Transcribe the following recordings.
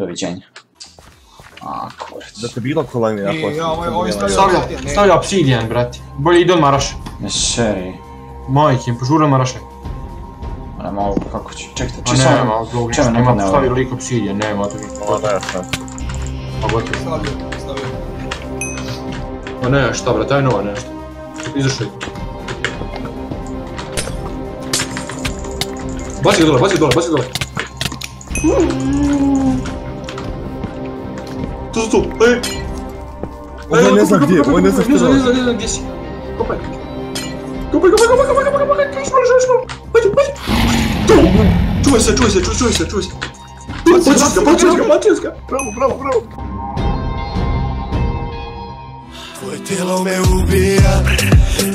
Doviđenja. A, kurac. Da te bilo kolanje, ja Stavlja obsidijan, brati. Bolje ide on maraše. Ne seri. Majke, požura maraše. Nema ovo, kako ću, čekajte, A nema, zbog ništa, nema nema ne postavio ovo. lik obsidijan, nema to. O, ne, šta. Pa gotovo. Stavio. Pa ne, šta brate, aj nova nešto. Izašli. Baci ga dole, baci ga dole, baci ga dole. Tu, ej! Ovo ne znam gdje, ovo ne znam što Ne znam gdje si. Kopaj. Kopaj, šmalo. Ajde. Čuvaj se. Baci ga. Bravo. Tvoje tijelo me ubija,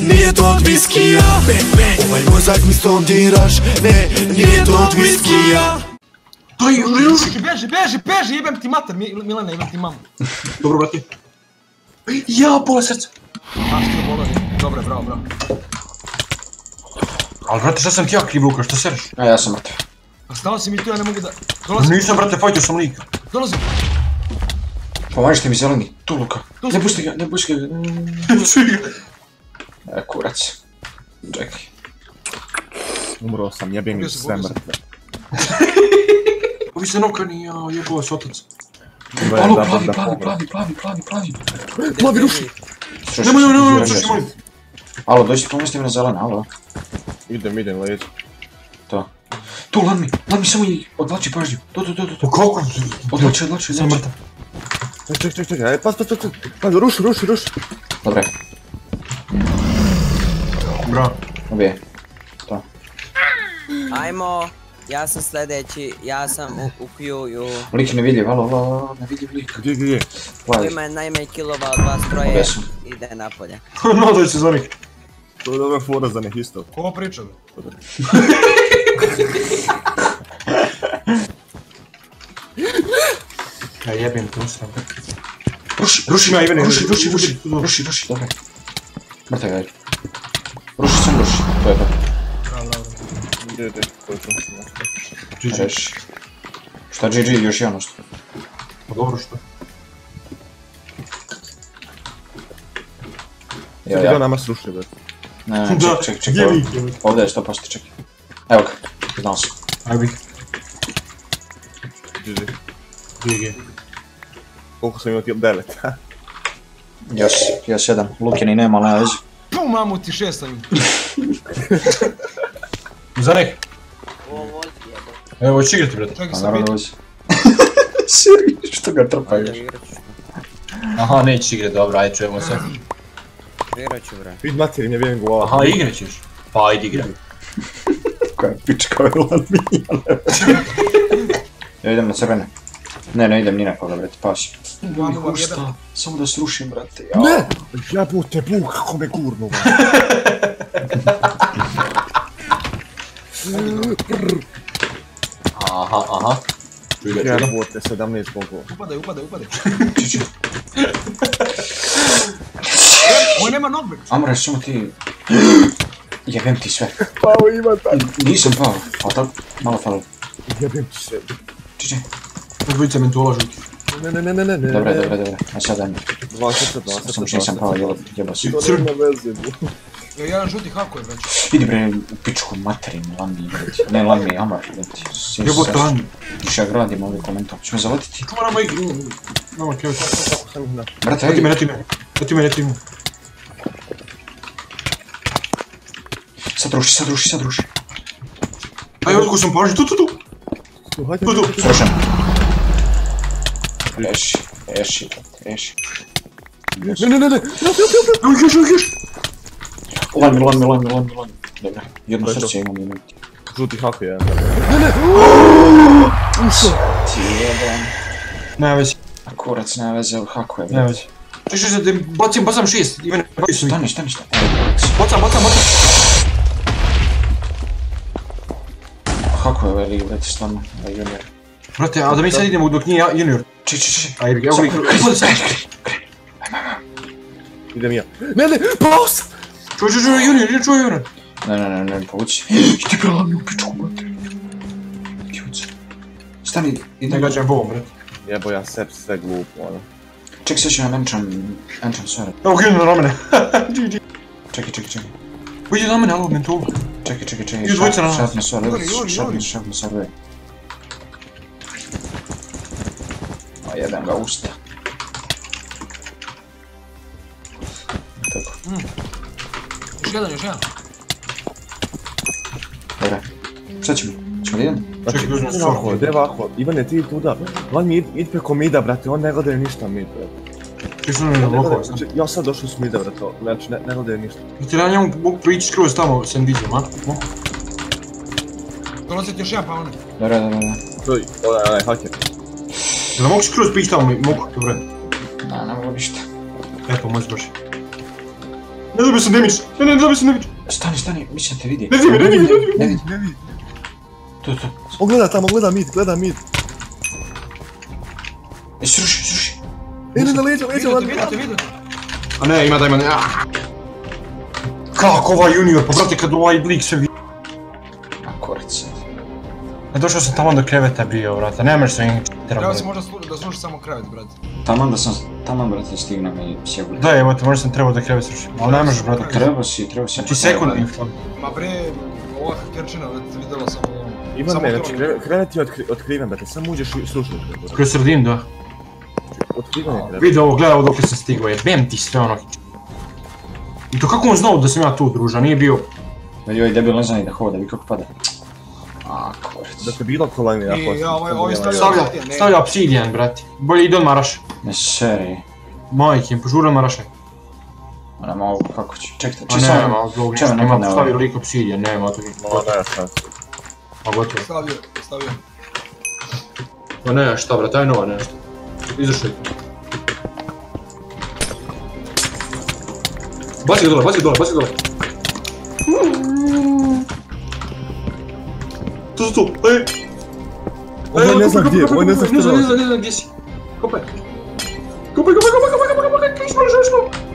nije to od viskija. Ovaj mozak mi stondiraš, ne, nije to od viskija. Beži, jebem ti mater, Milena, jebem ti mamu. Dobro, brate. Ja, pola srca. A što je bolodi? Dobre, bravo. Al brate, šta sam ti ja kriv, Luka, šta sereš? A ja sam mrtav. A stao si mi tu, ja ne mogu da... Dolazim. Nisam, brate, fajtio sam lika. Dolazim. Pomožite mi zeleni, tu Luka. Ne pusti ga. Kurac. Čekaj. Umro sam, jebim ih sve mrtve. Ovi se nokani, ja, jebova s otac. Alo, plavi. Plavi ruši! Nemoj, slušaj, molim. Alo, dođite pomesti me na zelena, alo. Idem, leđu. To. Tu, Lanmi, samo i odvlači pažnju. To. Kako? Odvlači. Sam mrtav. Čekaj, pas, ruši. Dobre, Bra. ubije. To. Ajmo, ja sam sljedeći, ja sam u Q-u. Lik je nevidljiv, alo, nevidljiv lik. Gdje? Ko ima najmanje kilova od vas troje, Ovdje sam. ide napolje. No, dođi se zonik. To je dobra fora za nek isto. Ko priča? Ja jebim tu sram. Ruši, Ivane, ruši, dobro. Mrtav je. Ruši, to je to. Gdje, to je to. Češ. Šta GG, još jedno što? Pa dobro što? Čekaj, nama srušio, bre. Ne, čekaj. Ovdje je 100%, čekaj. Evo ga, znao sam. Aj bih. GG. Koliko sam imao ti 9? Još jedan. Lukini nema, nema veze. Pu mamu ti 6 sam im. Zanek. Ovo voli jebo. Evo, hoći igrati, brate. Čekaj Pa sam naravno vidio. veze. Siri, što ga trpaju još. Aha, nećeš igrat, dobro, ajde čujemo se. Igrat ću, bre. Vid materim, ja vidim glava. Aha, igrat ćeš. Pa ajde igraj. Koja pička je Lanmi, ja idem na crvene. Ne idem ni na koga, brate, paši. Šta? Samo da srušim, brate. Ne! Jebote, Bog, kako me gurnu, bre. Aha. Jebote, 17 bogova. Upadaj. Čiči. Ovo nema knockback. Amo reći, samo ti... Jebem ti sve. Pao ima tako. Nisam pao, ali tako malo falilo. Jebem ti sve. Čiči. Dvojica mentola žuti. Ne. Dobre. A sad daj mi. 2 srca. Samo što nisam pao, jeba si. To nema veze, bro. Jedan žuti hakuje već. Idi bre u pičku materinu, Lanmi, brate. Ne, Lanmi, Amar, brate. Jebote, Lanmi. Više ja gradim ovaj komentar. Ćemo zaletiti? Čuva nama igru. Nama kjevati. Brate, Leti ajde. me. Sad ruši. Aj, odko sam pažnju, tu. Srušen. Reši. Ne. Još. Lanmi. Dobro, jedno srce imam imati. Žuti hak je. Ti jebam. Nema već. A kurac nema veze, hakuje. Nema već. Češ da bacam 6, Ivane, bacim se mi. Stani. Bacam. Hakuje veli, brate, stvarno, junior. Brate, a da mi sad idemo dok nije junior. Či. Ajde, evo ga. Idem ja. Ne, pao sam! Čuj, junior. Ne, povuci. Ti prela mi u pičku, brate. Kjuc. Stani, Ne gađam bovom, brate. Jebo ja sve glupo, ono. Čekaj, sve ću vam enchant sve. Evo gledam na mene. GG. Čekaj. Uđi na mene, alo, mentolu. Čekaj. I dvojica na nas. Šatno sve, Juri. šatno sve. A jedan ga usta. Tako. Još jedan. Dobra. Šta ćemo? Ćemo jedan? Znači, gdje ovako, Ivane ti tuda, van mi id preko mida, brate, on ne gledaju ništa mid, brate. Ti su mi na blokova. Znači, ja sad došao s mida, brate, znači ne gledaju ništa. Ti na njemu mogu prići skroz tamo s Endiđom, a? Dolazite još jedan pa ono. Dobra. To je, onaj haker. Jel mogu skroz prići tamo? Mogu, dobro. Ne mogu ništa. Eto, možeš baš. Ne dobio sam damage! Ne dobio sam damage! Stani, mislim da te vidi. Ne vidi. To. On gleda tamo, gleda mid. Sruši. Ne, leđa, Vidite. A ne, ima. Kako ovaj junior, pa brate kad ovaj lik se vidi. A korice. Došao sam tamo do kreveta bio, brate, nemaš se im Treba si možda da sluši samo krevet, brate. Taman, brate, stignem i sjegulj. Da, evo te, možda sam trebao da krevet srušim, ali ne možeš, brate. Trebao si. Znači sekund info. Ma bre, ova hakerčina, brate, vidjela sam ovo. Ivane, znači, krevet je otkriven, brate, samo uđeš i slušaš. Kroz sredinu, da. Otkriven je krevet. Vidi ovo, gledaj ovo dok sam stigao, jebem ti sve ono. I to kako on znao da sam ja tu, druža, nije bio... Vidi ovaj debil ne zna ni da hoda, vi kako pada. A, korice. Da te bilo kolajne, ja Stavlja obsidian, brate. Bolje ide on maraš. Ne seri. Majke, požuran marašaj. Ona malo, kako će, čekajte, A nema, zbog ništa, nema nema stavio lik obsidian, nema to. Ne, sad. A gotovo. Stavio. Pa ne, šta brate, aj nova nešto. Izašaj. Baci ga dole. Tu, ej! Ovo ne znam gdje, ovo ne znam što radi. Ne znam gdje si. Kopaj, išmo.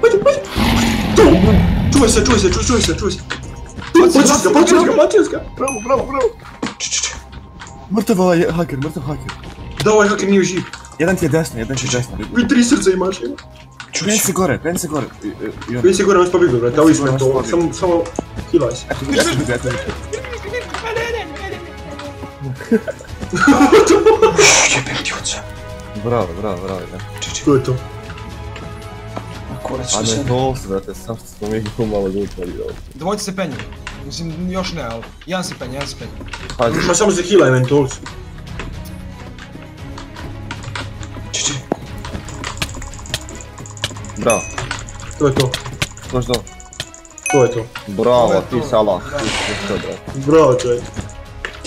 Ajde. Tu! Čuvaj se. Bacio ga. Bravo. Mrtav haker. Da, ovaj haker nije živ. Jedan ti je desno. Vi 3 srca imaš, ima. Kreni se gore. Vi si gore, on spobigao, brate, ovo ispred to, samo hilaj se. Eto. Jebem ti oca. Bravo, da. To je to. A kurac A će ne se... to se, brate, sam što smo mi malo gutali ovo. Dvojice se penju. Mislim, još ne, ali jedan se penje. Ma samo se hilaj, mentolcu. Če. Bravo. To je to. Znaš to? To je to. Bravo, ti Salah, ti si što, brate. Bravo, čovjek.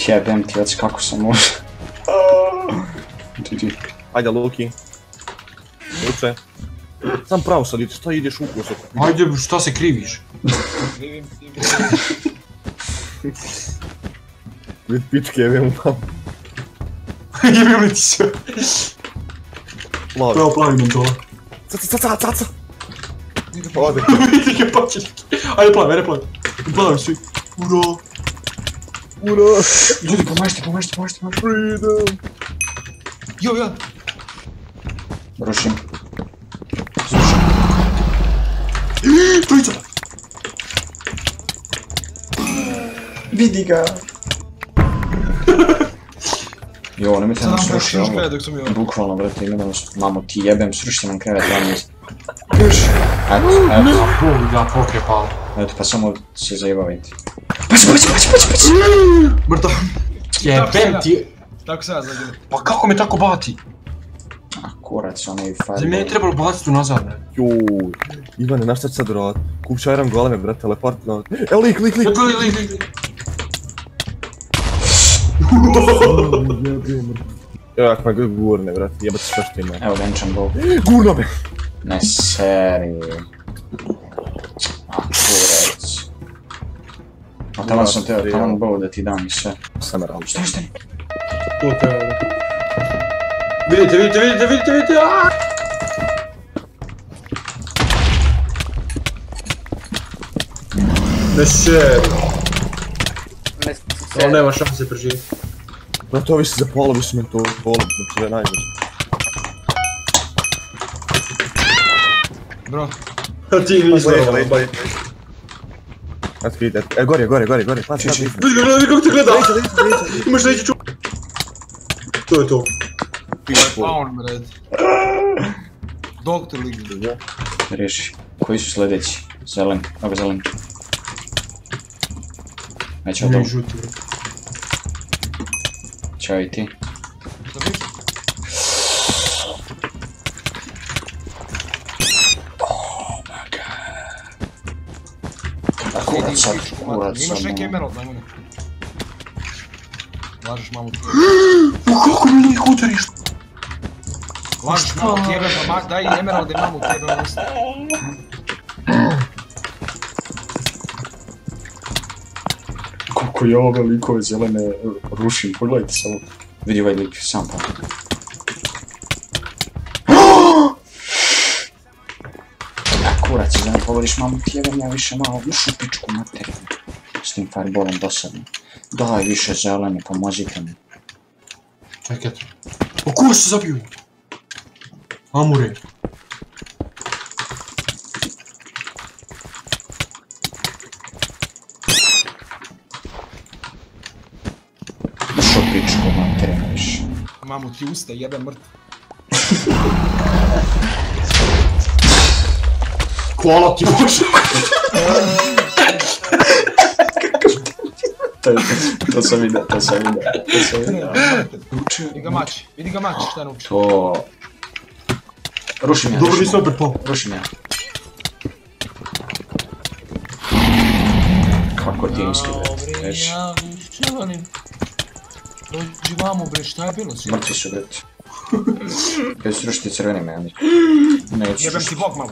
Jebem ti oca, kako sam možda. GG. Ajde, Luki. Uče. Sam pravo sad, šta ideš u kus oko? Ajde, šta se kriviš? Vid pičke, jebim vam. Jebim li ti sve? Plavi. Pravo plavi mentola. Caca! Ode. Vidi ga pačeljki. Ajde plavi, Plavi svi. Ura! Ljudi, pomažite. Freedom! Jo. Rušim. Trojica! Vidi ga! Jo, nemojte nam sruši ovo. Bukvalno, brate, imamo, mamo ti jebem, srušite nam krevet, vam jest. Eto. Bog da, pokrepala. Eto, pa samo se zajebavajte. Paci! Mrtav. Jebem ti. Tako se ja zađem. Pa kako me tako bati? A, kurac, onaj fireball. Za mene je trebalo baciti tu nazad, ne? Juuu. Ivane, znaš šta ću sad uradit? Kupću Iron Goleme, brate, teleport na... Evo lik! Lik. Evo jak me gurne, brate, jebat sve što ima. Evo, venčan go. Gurno me! Ne seri. A, kurac. A tamo sam teo, tamo bow da ti dam i sve. Sam rao. Stani. Tu te... Vidite, aaaa! Ne seri. On nema šanse preživjeti. Brate, ovi si zapalo, vi su me to boli, znači da je najbolje. Bro, A ti nisi Bolje, dobro. bolje. Eto vidite, gore, pazi, pazi. Vidi kako te gleda! Imaš neću ču... To je to. pound red. Doktor Lig. Riješi. Koji su sljedeći? Zelen. Ovo zelen. Neće Ne od žuti, bre. Ćao i ti. Što bi? Kurac sad, kurac Imaš sad. neki emerald, najmanje. Lažeš mamu ti. Kako mi njih udariš? Lažeš mamu ti jebe, pa daj emerald i mamu ti jebe u usta. Koliko ja ove likove zelene rušim, pogledajte samo. Vidi ovaj lik, sam pa. Kurac, znam, povodiš mamu ti jebem, ja više malo ušu pičku materiju. S tim fireballom dosadno. Daj više zelene, pomozite mi. Čekaj, eto. O, ko se zabiju? Amure. Ušu pičku materiju više. Mamu ti usta jebe mrtvo. Hvala ti Bože. To sam vidio. Vidi ga mač, šta nauči. To... Rušim ja, Dobro, nisam opet pao. rušim ja. Kako timski, bre, već. Dođi vamo bre, šta je bilo svi? Mrtvi su, bre. Kaj su rušiti crveni meni. Neću Jebem ti bok malo.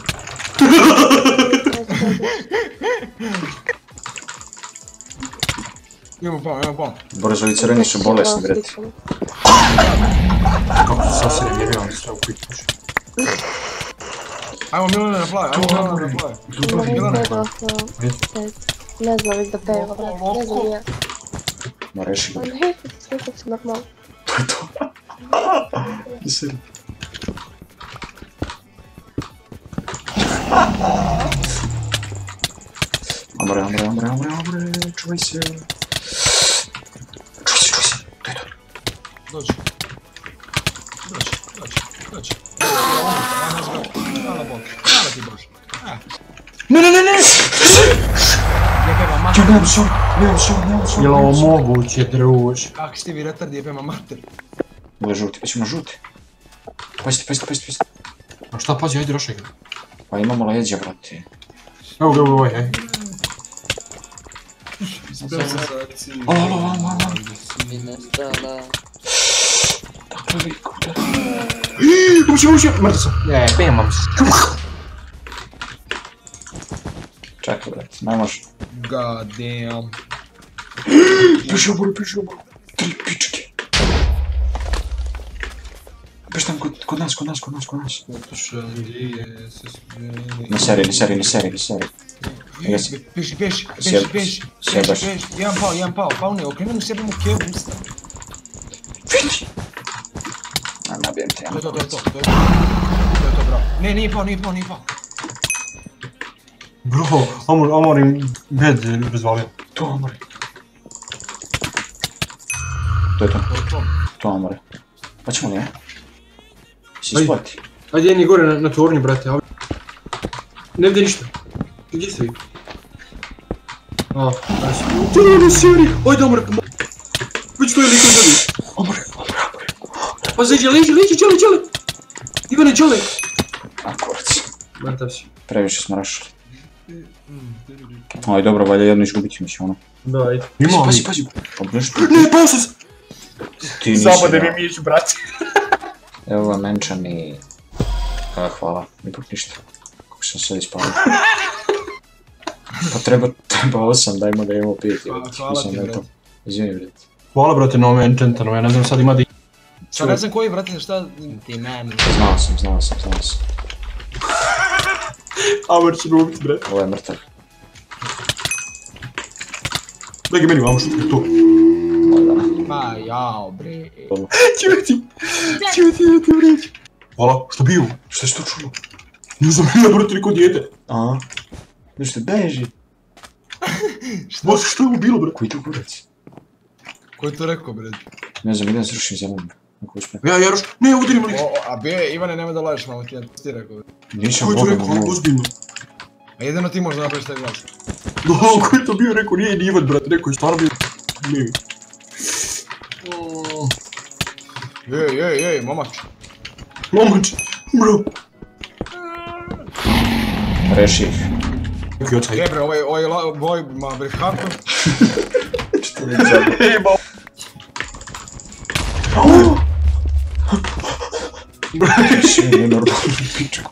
Idemo pao. Brzo, ovi crveni su bolesni, bre. Kako su sasvim jebe, oni sve u pitu. Ajmo Milane na play, Milane. Ne znam već da peva, brate, ne znam ja. Ma reši ga. On hefe se slikat se normalno. To je to. Seri. Amore, čuvaj se. Čuvaj se, to je to. Dođi. Hvala Bog, hvala ti Bože. Ne! Jebema Ja mater. nemam šor. Jel ovo moguće, druž? Kak ste vi retardi jebema mater. Bude žuti, pa ćemo žuti. Pazite. A šta, pazi, ajde rošaj ga. Pa imamo leđa, brate. Evo ga, ovaj, hej. Alo. Uši, mrtvo sam. Bemam se. Čekaj, brate, ne može. God damn. Piši obor. 3 pičke. Piš tam kod nas. Ne seri. Beži. Sjebaš. Jedan pao, paune, okrenem sebi mu kevu usta. Vidi! A, nabijem te, To je to, bravo. Ne, nije pao. Bro, Amorim bed razvalio. To Amore. To je to. To Amore. Pa ćemo li, ne? Si isplati. Ajde, jedni gore na tornju, brate. Ne vidi ništa. Gdje ste vi? Ne seri! Ajde, Amore, pomoći. Već to je liko izgledio. Amore. Pa zeđe, leži, čele! Ivane, čele! A, kurac. Mrtav si. Previše smo rašali. Aj, dobro, valja jedno izgubit ćemo se, ono. Da, ajde. Ima li? Pazi. Pa nešto. Ne, pao sam! Ti nisi Zabode dao. mi mić, brate. Evo menčani. Hvala, ipak ništa. Kako sam sad ispavio. Pa treba 8, dajmo da imamo 5. Hvala ti, brate. Izvini, brate. Hvala, brate, na ove enchantano, ja ne znam sad ima da... Sad ne znam koji, brate, šta ti meni. Znao sam. Amor će me ubiti, brate. Ovo je mrtav. Daj ga meni, vamo što je to. Ma jao, bre. Čuti, da ti vreći. Hvala, što bio? Šta si to čulo? Nisam ja, brate, rekao dijete. A? Nešto beži. Bože, što je ovo bilo, brate? Koji to kurac? Ko je to rekao, bre? Ne znam, idem srušim zelenu. Ako uspem. Ja, Jaroš, ne, udarim lik. A bije, Ivane, nemoj da lažeš, malo ti ti rekao. Nisam Ko je to Boga rekao, mogu. ozbiljno? A jedino ti možda napraviš taj glas. Da, ko je to bio, rekao, nije ni Ivan, brate, rekao je stvarno bio... Livi. Ej, momač. Momač, bro. Reši ih. Neki ocaj. Bre, ovaj ma bre, kako? Što mi zabi? Reši mi normalno pičku.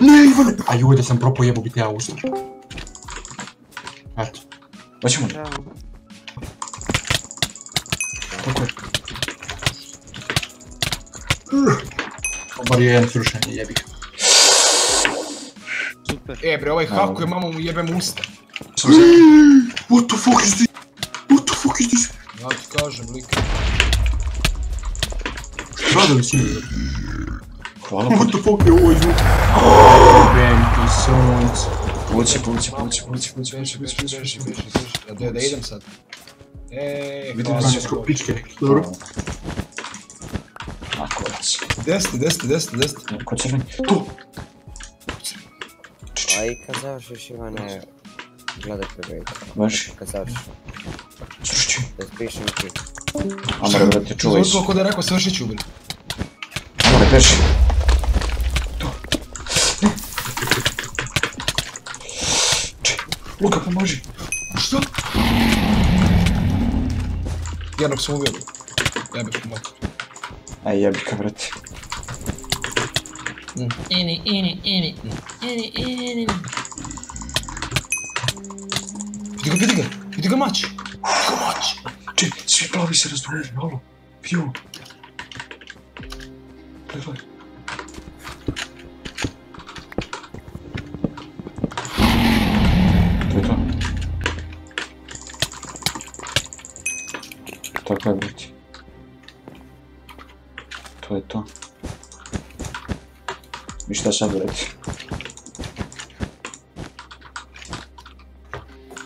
Ne, Ivan! A joj, da sam propao jebo biti ja ustao. Eto. Hoćemo li? Tako je. Bar je jedan srušen, jebi ga. Bre, ovaj kako je, mamo mu jebem usta. What the fuck is this? What the fuck is this? Ja ti kažem, lik. Radili si mi? Hvala What the fuck je ovo izvuk? Jebem ti sunce. Puci. Da idem sad. Vidim hvala. da si Francusko pičke neki. Dobro. A kurac. Deseti. Ko crveni? Tu! A i kad završiš, Ivane, gledaj prebejte. Vaši. Kad završiš, Srušću. da spišem ti. Amore, brate, čuvaj se. Zvučilo ko da je rekao svršit ću, bre. Amore, beži. Tu. Ne. Luka, pomoži. Što? Jednog sam ubio. Jebeš mu mater. Aj, jebika, brate. Vidi ga mač. Če, svi plavi se razdvojili, alo. Piju. Gledaj. To je to. Tako je, brate. To je to. I šta sad, brate?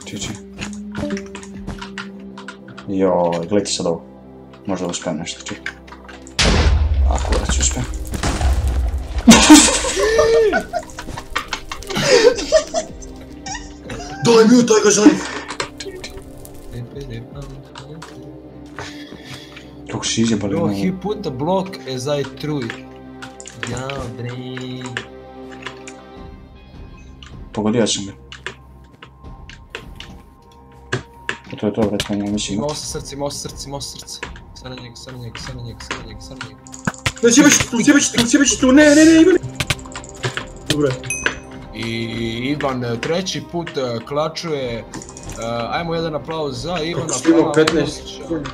Čiči. Joj, gledajte sad ovo. Možda uspijem nešto, čekaj. A kurac uspijem. Daj mi taj ga žalim. Kako si izjebali Bro, na he put the block as I threw it. Ja, bre. Pogodio sam ga. To je to, brate, ja mislim. Imao sam srce. Sad na njega. Sjebeći tu, ne, Ivan. Dobro. I Ivan treći put klačuje. Ajmo jedan aplauz za Ivana. Kako što imamo 15 sekundi.